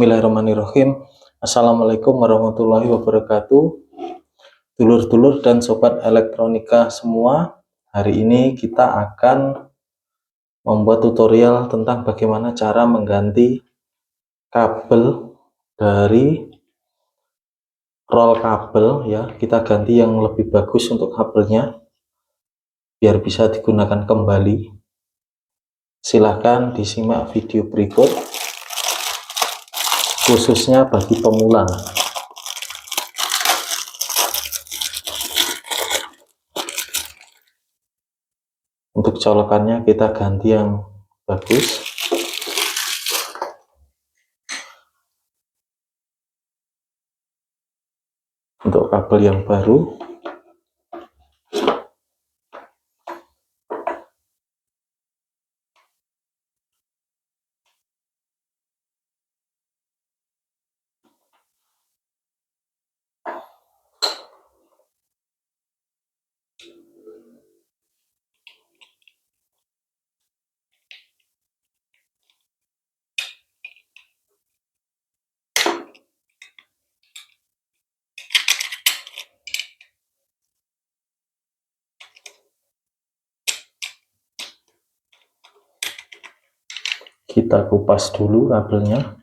Bismillahirrahmanirrahim. Assalamualaikum warahmatullahi wabarakatuh. Dulur-dulur dan sobat elektronika semua, hari ini kita akan membuat tutorial tentang bagaimana cara mengganti kabel dari roll kabel ya. Kita ganti yang lebih bagus untuk kabelnya biar bisa digunakan kembali. Silahkan disimak video berikut, khususnya bagi pemula. Untuk colokannya kita ganti yang bagus. Untuk kabel yang baru, kita kupas dulu kabelnya.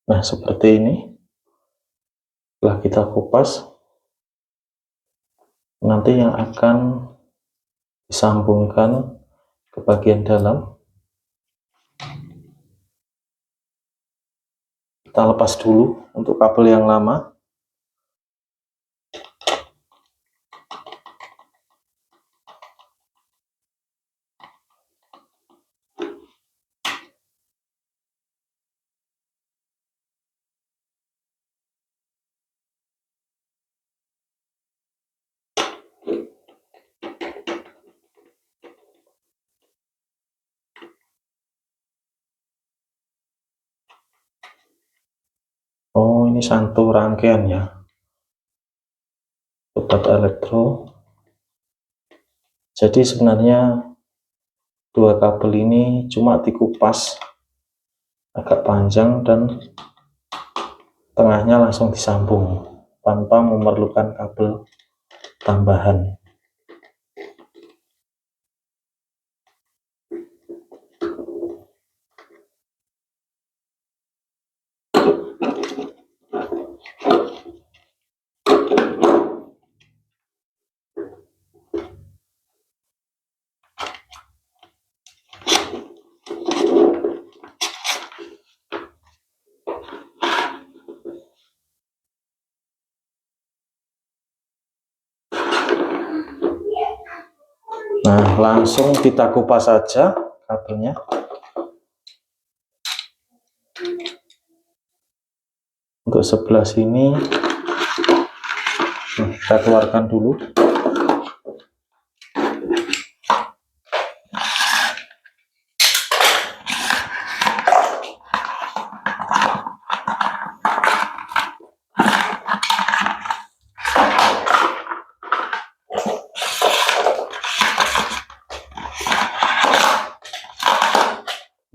Nah, seperti ini. Setelah kita kupas, nanti yang akan disambungkan ke bagian dalam, kita lepas dulu untuk kabel yang lama. Oh, ini satu rangkaian ya, sobat elektro. Jadi sebenarnya dua kabel ini cuma dikupas agak panjang dan tengahnya langsung disambung tanpa memerlukan kabel tambahan. Nah, langsung kita kupas saja kabelnya. Untuk sebelah sini, nah, kita keluarkan dulu.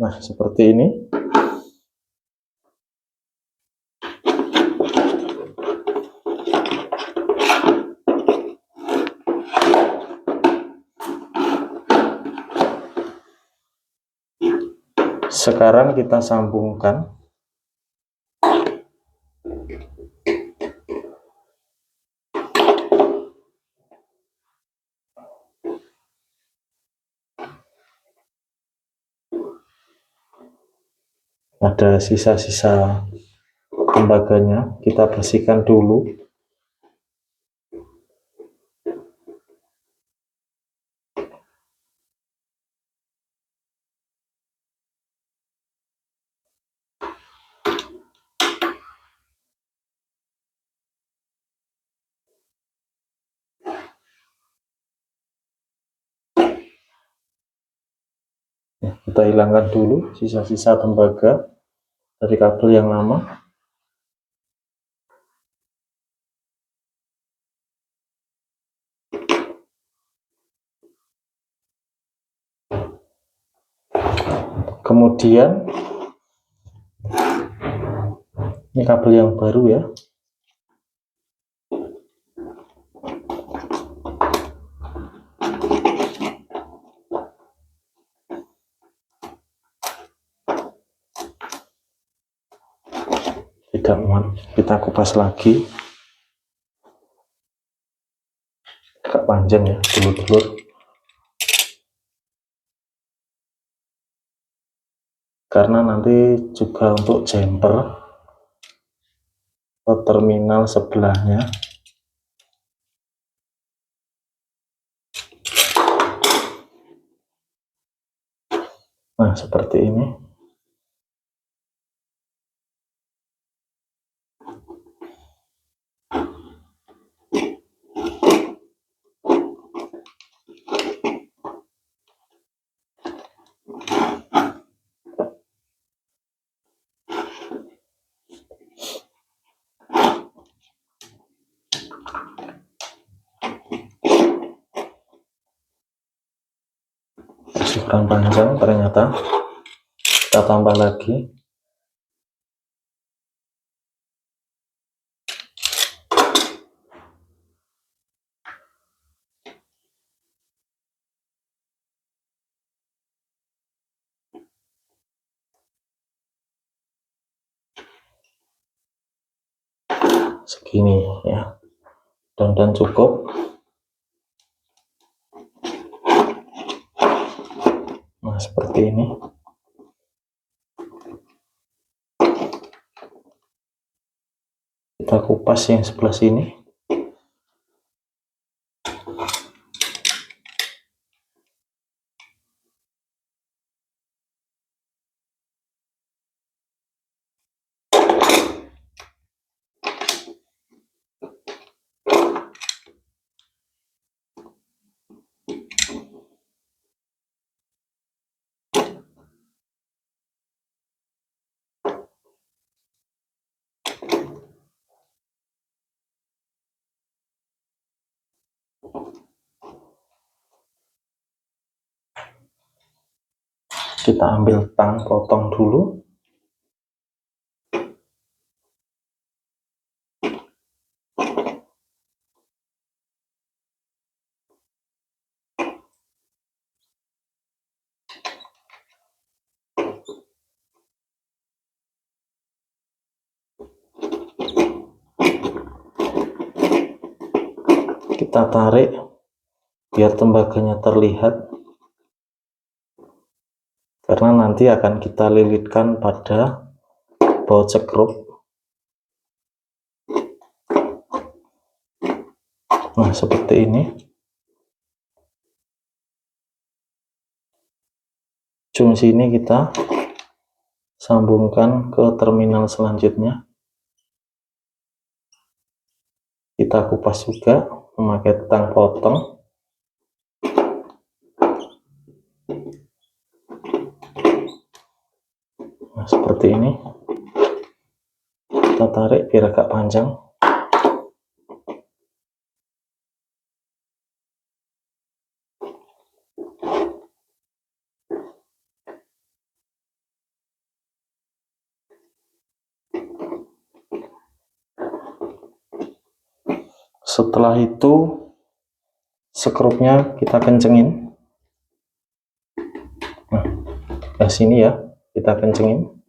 Nah, seperti ini. Sekarang kita sambungkan. Ada sisa-sisa tembaganya, kita bersihkan dulu. Kita hilangkan dulu sisa-sisa tembaga dari kabel yang lama. Kemudian ini kabel yang baru ya. Tidak muat, kita kupas lagi. Agak panjang ya, dulur-dulur. Karena nanti juga untuk jumper ke terminal sebelahnya. Nah, seperti ini. Masih kurang panjang ternyata. Kita tambah lagi. Segini ya. Dan cukup. Nah, seperti ini. Kita kupas yang sebelah sini. Kita ambil tang, potong dulu. Kita tarik biar tembaganya terlihat. Karena nanti akan kita lilitkan pada baut sekrup. Nah, seperti ini. Ujung sini kita sambungkan ke terminal selanjutnya. Kita kupas juga memakai tang potong. Nah, seperti ini. Kita tarik biar agak panjang. Setelah itu sekrupnya kita kencengin. Nah, ke sini ya, kita kencengin.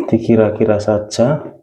Dikira-kira saja.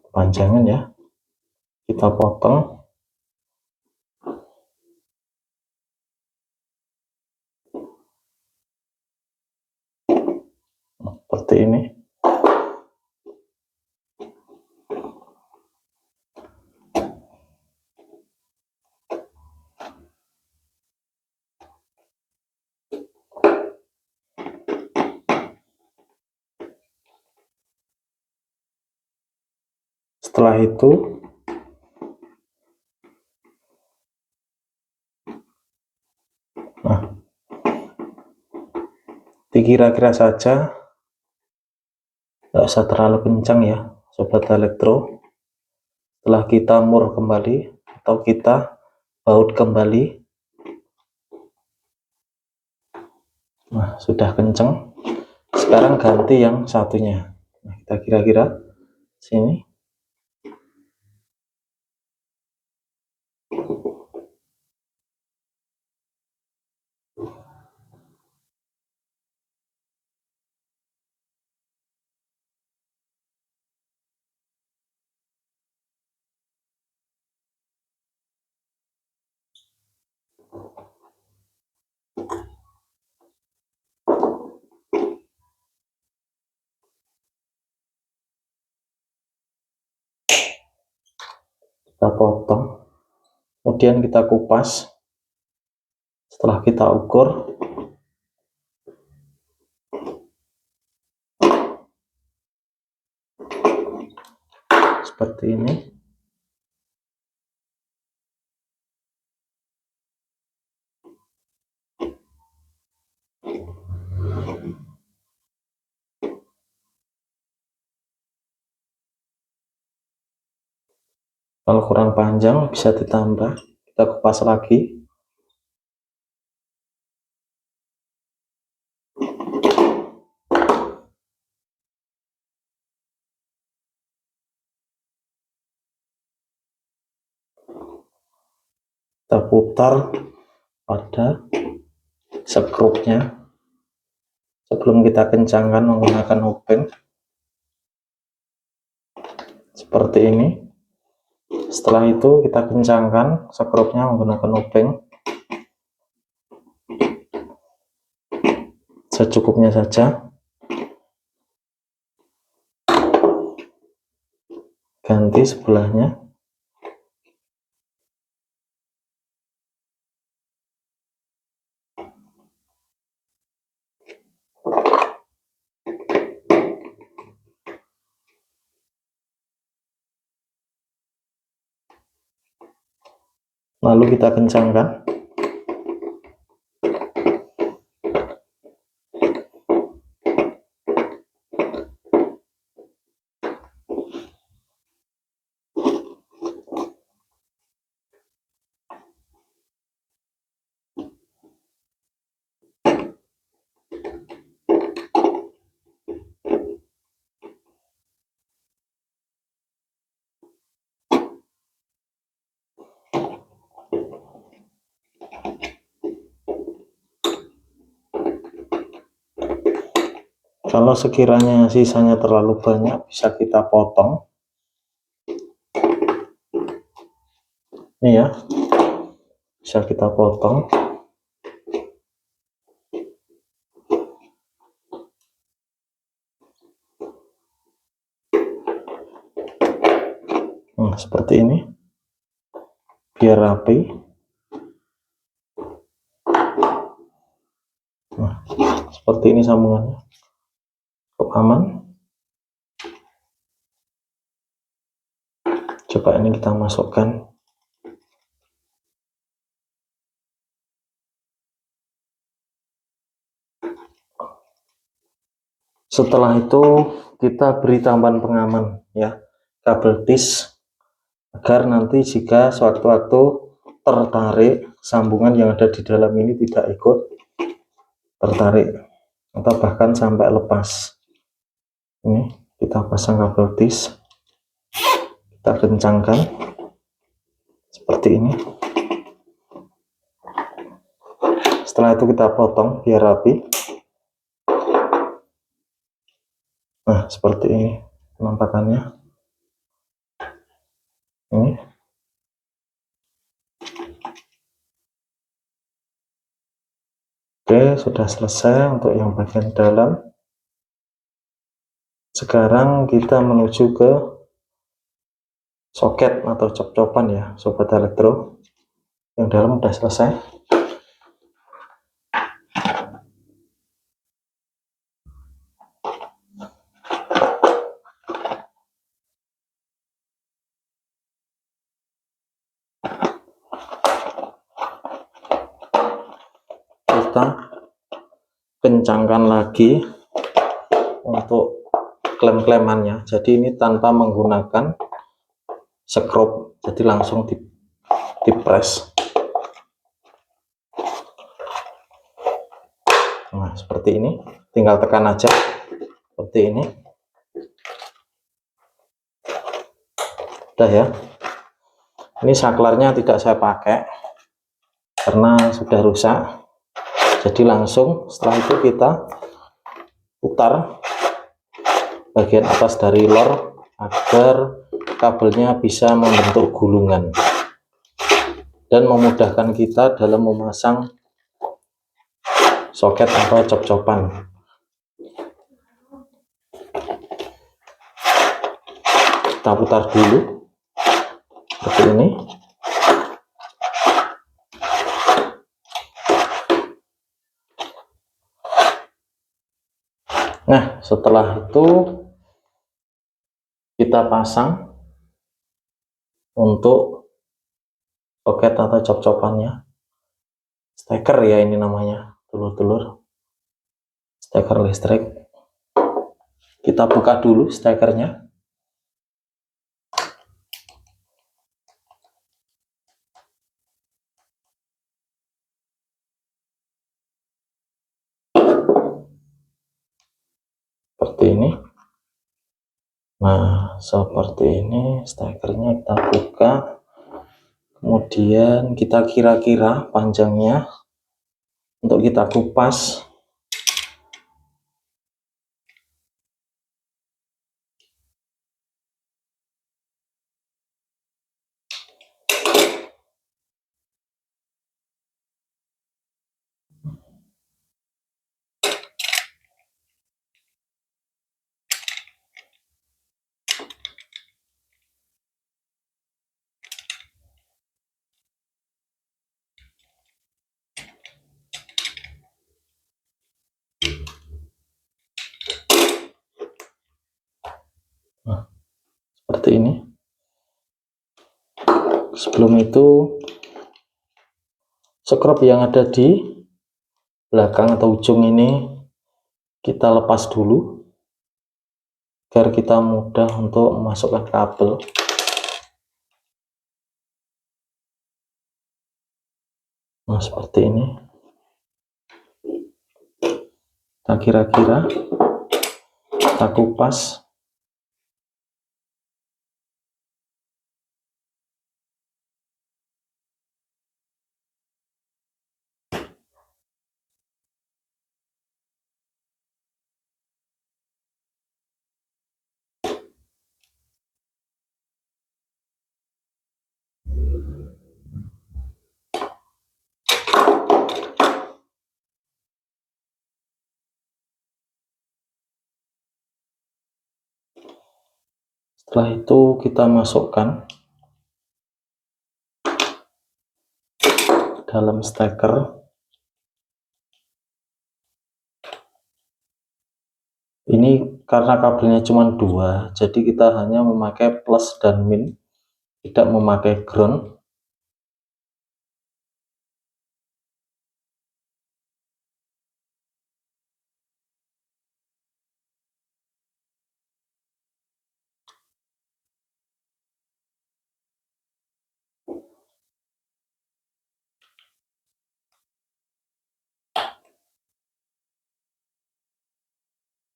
panjangan ya, kita potong seperti ini. Setelah itu dikira-kira saja, nggak usah terlalu kencang ya sobat elektro. Setelah kita mur kembali atau kita baut kembali, nah sudah kenceng. Sekarang ganti yang satunya. Nah, kita kira-kira sini. Kita potong, kemudian kita kupas. Setelah kita ukur, seperti ini. Kalau kurang panjang bisa ditambah, kita kupas lagi. Kita putar pada skrupnya sebelum kita kencangkan menggunakan obeng seperti ini. Setelah itu kita kencangkan skrupnya menggunakan obeng secukupnya saja. Ganti sebelahnya. Lalu kita kencangkan. Kalau sekiranya sisanya terlalu banyak, bisa kita potong. Ini ya, bisa kita potong. Nah, seperti ini, biar rapi. Nah, seperti ini sambungannya. Cukup aman. Coba ini kita masukkan. Setelah itu kita beri tambahan pengaman ya, kabel tis, agar nanti jika sewaktu-waktu tertarik, sambungan yang ada di dalam ini tidak ikut tertarik atau bahkan sampai lepas. Ini kita pasang kabel tis, kita kencangkan seperti ini. Setelah itu kita potong biar rapi. Nah, seperti ini penampakannya. Oke, sudah selesai untuk yang bagian dalam. Sekarang kita menuju ke soket atau cop-copan ya sobat elektro. Yang dalam sudah selesai. Kita kencangkan lagi untuk klem-klemannya. Jadi ini tanpa menggunakan sekrup, jadi langsung dipres. Nah, seperti ini. Tinggal tekan aja seperti ini. Udah ya. Ini saklarnya tidak saya pakai karena sudah rusak. Jadi langsung setelah itu kita putar bagian atas dari lor agar kabelnya bisa membentuk gulungan dan memudahkan kita dalam memasang soket atau cop-copan. Kita putar dulu seperti ini. Nah, setelah itu kita pasang untuk soket atau cop-copannya. Steker ya ini namanya, dulur-dulur. Steker listrik. Kita buka dulu stekernya. Seperti ini. Nah, seperti ini stekernya kita buka. Kemudian kita kira-kira panjangnya untuk kita kupas. Nah, seperti ini. Sebelum itu sekrup yang ada di belakang atau ujung ini kita lepas dulu agar kita mudah untuk memasukkan kabel. Nah, seperti ini. Kita kira-kira kita kupas. Setelah itu kita masukkan dalam steker. Ini karena kabelnya cuma 2, jadi kita hanya memakai plus dan min, tidak memakai ground.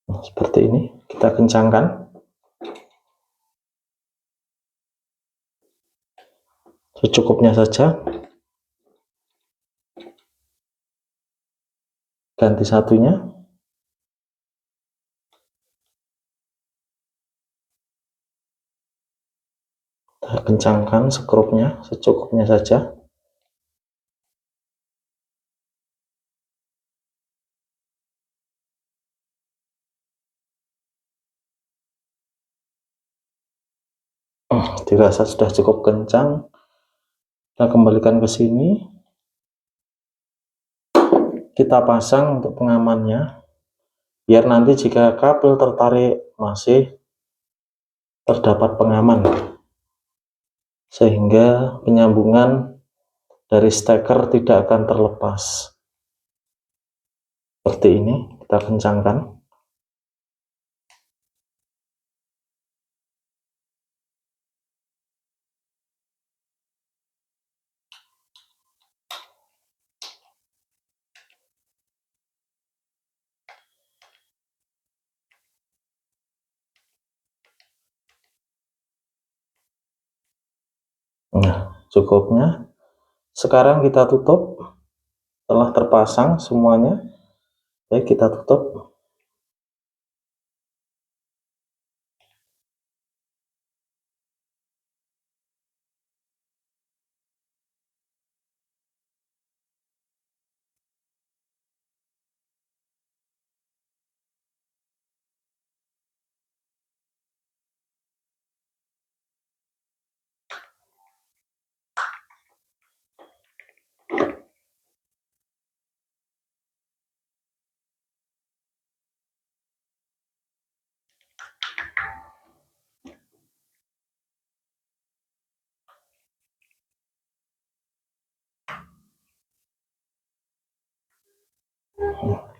Nah, seperti ini kita kencangkan. Secukupnya saja. Ganti satunya. Kita kencangkan sekrupnya secukupnya saja. dirasa sudah cukup kencang, kita kembalikan ke sini, kita pasang untuk pengamannya, biar nanti jika kabel tertarik masih terdapat pengaman, sehingga penyambungan dari steker tidak akan terlepas. Seperti ini, kita kencangkan. Nah, cukupnya. Sekarang kita tutup. Setelah terpasang semuanya, kita tutup.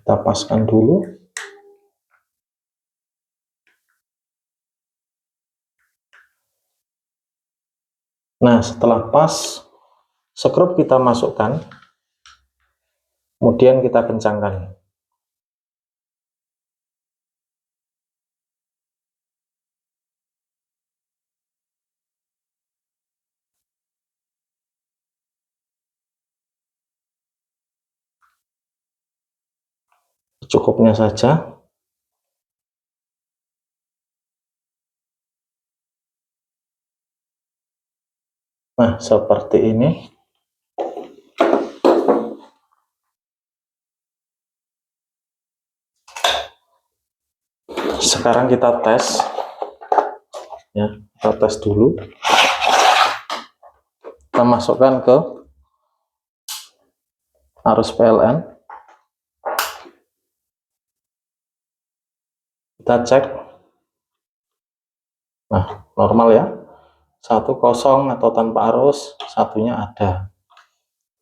Kita paskan dulu. Nah, setelah pas, skrup kita masukkan, kemudian kita kencangkan. Cukupnya saja. Nah, seperti ini. Sekarang kita tes. Ya, kita tes dulu. Kita masukkan ke arus PLN. Kita cek. Nah, normal ya. Satu kosong atau tanpa arus, satunya ada.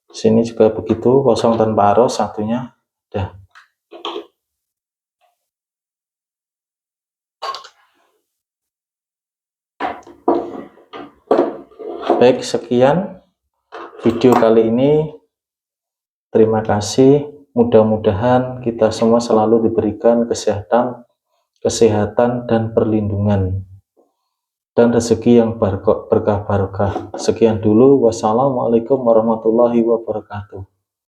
Sini juga begitu, kosong tanpa arus, satunya ada. Baik, sekian video kali ini. Terima kasih. Mudah-mudahan kita semua selalu diberikan kesehatan dan perlindungan, dan rezeki yang berkah barokah. Sekian dulu. Wassalamualaikum warahmatullahi wabarakatuh.